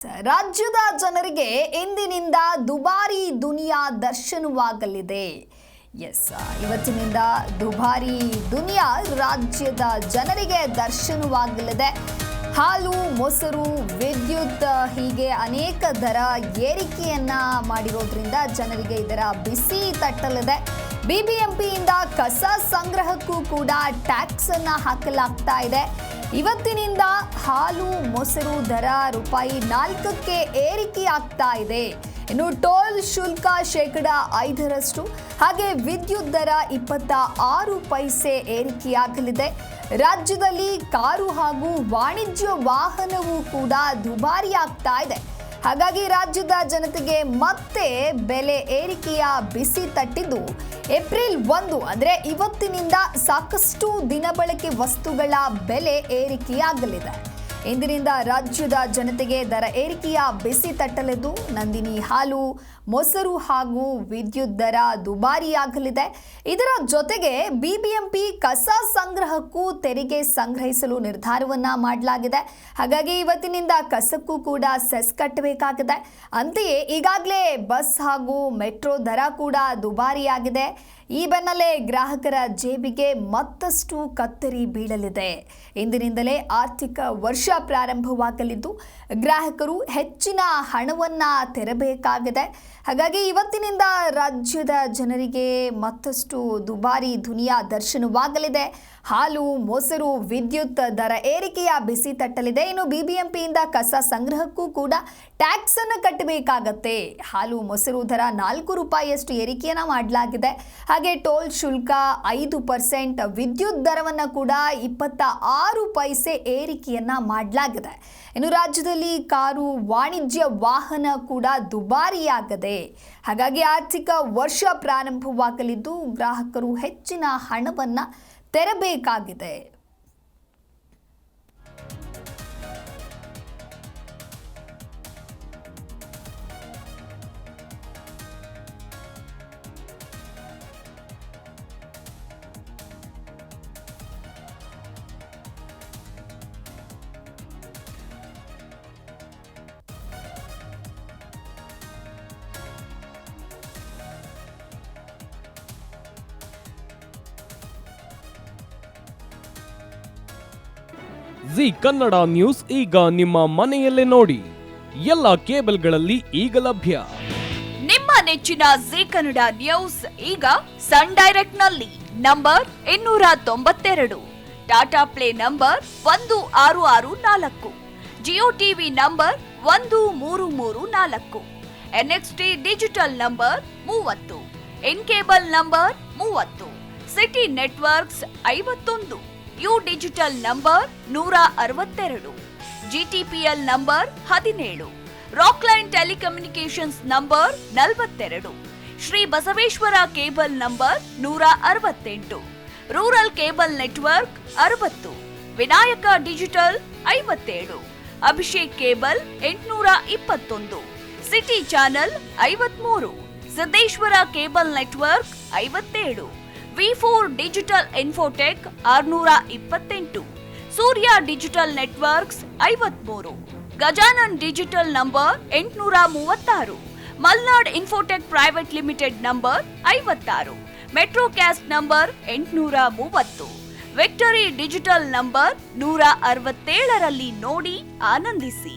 ರಾಜ್ಯದ ಜನರಿಗೆ ಇಂದಿನಿಂದ ದುಬಾರಿ ದುನಿಯಾ ದರ್ಶನವಾಗಲಿದೆ. ಇವತ್ತಿನಿಂದ ದುಬಾರಿ ದುನಿಯಾ ರಾಜ್ಯದ ಜನರಿಗೆ ದರ್ಶನವಾಗಲಿದೆ. ಹಾಲು, ಮೊಸರು, ವಿದ್ಯುತ್ ಹೀಗೆ ಅನೇಕ ದರ ಏರಿಕೆಯನ್ನ ಮಾಡಿರೋದ್ರಿಂದ ಜನರಿಗೆ ಇದರ ಬಿಸಿ ತಟ್ಟಲಿದೆ. ಬಿಬಿಎಂಪಿಯಿಂದ ಕಸ ಸಂಗ್ರಹಕ್ಕೂ ಕೂಡ ಟ್ಯಾಕ್ಸ್ ಅನ್ನ ಹಾಕಲಾಗ್ತಾ ಇದೆ. ಇವತ್ತಿನಿಂದ ಹಾಲು, ಮೊಸರು ದರ ರೂಪಾಯಿ 4ಕ್ಕೆ ಏರಿಕೆಯಾಗ್ತಾ ಇದೆ. ಇನ್ನು ಟೋಲ್ ಶುಲ್ಕ ಶೇಕಡ 5ರಷ್ಟು, ಹಾಗೆ ವಿದ್ಯುತ್ ದರ 26 ಪೈಸೆ ಏರಿಕೆಯಾಗಲಿದೆ. ರಾಜ್ಯದಲ್ಲಿ ಕಾರು ಹಾಗೂ ವಾಣಿಜ್ಯ ವಾಹನವೂ ಕೂಡ ದುಬಾರಿ ಆಗ್ತಾ ಇದೆ. ಹಾಗಾಗಿ ರಾಜ್ಯದ ಜನತೆಗೆ ಮತ್ತೆ ಬೆಲೆ ಏರಿಕೆಯ ಬಿಸಿ ತಟ್ಟಿದ್ದು, ಏಪ್ರಿಲ್ 1 ಅಂದರೆ ಇವತ್ತಿನಿಂದ ಸಾಕಷ್ಟು ದಿನಬಳಕೆ ವಸ್ತುಗಳ ಬೆಲೆ ಏರಿಕೆಯಾಗಲಿದೆ. ಇಂದಿನಿಂದ ರಾಜ್ಯದ ಜನತೆಗೆ ದರ ಏರಿಕೆಯ ಬಿಸಿ ತಟ್ಟಲಿದ್ದು, ನಂದಿನಿ ಹಾಲು, ಮೊಸರು ಹಾಗೂ ವಿದ್ಯುತ್ ದರ ದುಬಾರಿಯಾಗಲಿದೆ. ಇದರ ಜೊತೆಗೆ ಬಿಬಿಎಂಪಿ ಕಸ ಸಂಗ್ರಹಕ್ಕೂ ತೆರಿಗೆ ಸಂಗ್ರಹಿಸಲು ನಿರ್ಧಾರವನ್ನ ಮಾಡಲಾಗಿದೆ. ಹಾಗಾಗಿ ಇವತ್ತಿನಿಂದ ಕಸಕ್ಕೂ ಕೂಡ ಸೆಸ್ ಕಟ್ಟಬೇಕಾಗಿದೆ. ಅಂತೆಯೇ ಈಗಾಗಲೇ ಬಸ್ ಹಾಗೂ ಮೆಟ್ರೋ ದರ ಕೂಡ ದುಬಾರಿಯಾಗಿದೆ. ಈ ಬೆನ್ನಲ್ಲೇ ಗ್ರಾಹಕರ ಜೇಬಿಗೆ ಮತ್ತಷ್ಟು ಕತ್ತರಿ ಬೀಳಲಿದೆ. ಇಂದಿನಿಂದಲೇ ಆರ್ಥಿಕ ವರ್ಷ ಪ್ರಾರಂಭವಾಗಲಿದ್ದು, ಗ್ರಾಹಕರು ಹೆಚ್ಚಿನ ಹಣವನ್ನ ತೆರಬೇಕಾಗಿದೆ. ಹಾಗಾಗಿ ಇವತ್ತಿನಿಂದ ರಾಜ್ಯದ ಜನರಿಗೆ ಮತ್ತಷ್ಟು ದುಬಾರಿ ದುನಿಯಾ ದರ್ಶನವಾಗಲಿದೆ. ಹಾಲು, ಮೊಸರು, ವಿದ್ಯುತ್ ದರ ಏರಿಕೆಯ ಬಿಸಿ ತಟ್ಟಲಿದೆ. ಇನ್ನು ಬಿಬಿಎಂಪಿಯಿಂದ ಕಸ ಸಂಗ್ರಹಕ್ಕೂ ಕೂಡ ಟ್ಯಾಕ್ಸ್ ಅನ್ನು ಕಟ್ಟಬೇಕಾಗತ್ತೆ. ಹಾಲು, ಮೊಸರು ದರ 4 ರೂಪಾಯಿಯಷ್ಟು ಏರಿಕೆಯನ್ನ ಮಾಡಲಾಗಿದೆ. ಹಾಗೆ ಟೋಲ್ ಶುಲ್ಕ 5%, ವಿದ್ಯುತ್ ದರವನ್ನು ಕೂಡ 26 ಪೈಸೆ ಏರಿಕೆಯನ್ನ ಮಾಡಲಾಗಿದೆ. ಇನ್ನು ರಾಜ್ಯದಲ್ಲಿ ಕಾರು, ವಾಣಿಜ್ಯ ವಾಹನ ಕೂಡ ದುಬಾರಿಯಾಗದೆ. ಹಾಗಾಗಿ ಆರ್ಥಿಕ ವರ್ಷ ಪ್ರಾರಂಭವಾಗಲಿದ್ದು, ಗ್ರಾಹಕರು ಹೆಚ್ಚಿನ ಹಣವನ್ನ ತೆರಬೇಕಾಗಿದೆ. ಜಿ ಕನ್ನಡ ನ್ಯೂಸ್ ಈಗ ನಿಮ್ಮ ಮನೆಯಲ್ಲೇ ನೋಡಿ. ಎಲ್ಲ ಕೇಬಲ್ಗಳಲ್ಲಿ ಈಗ ಲಭ್ಯ. ನಿಮ್ಮ ನೆಚ್ಚಿನ ಜಿ ಕನ್ನಡ ನ್ಯೂಸ್ ಈಗ ಸನ್ ಡೈರೆಕ್ಟ್ ನಲ್ಲಿ number 292, Tata play number 1664, Jio TV number 1334, NXT digital number 30, in cable number 30, city networks 51, U digital number 162, GTPL number 17, Rockline telecommunications number 42, Shri Basaveshwara cable number 168, rural cable network 60, Vinayaka digital 57, Abhishek cable 821, city channel 53, Siddeshwara cable network 57, V4 digital Infotech 628, Surya digital networks 53, Gajanan digital number 836, Malnad infotech private limited number 56, metro cast number 830, victory digital number 167ರಲ್ಲಿ ನೋಡಿ ಆನಂದಿಸಿ.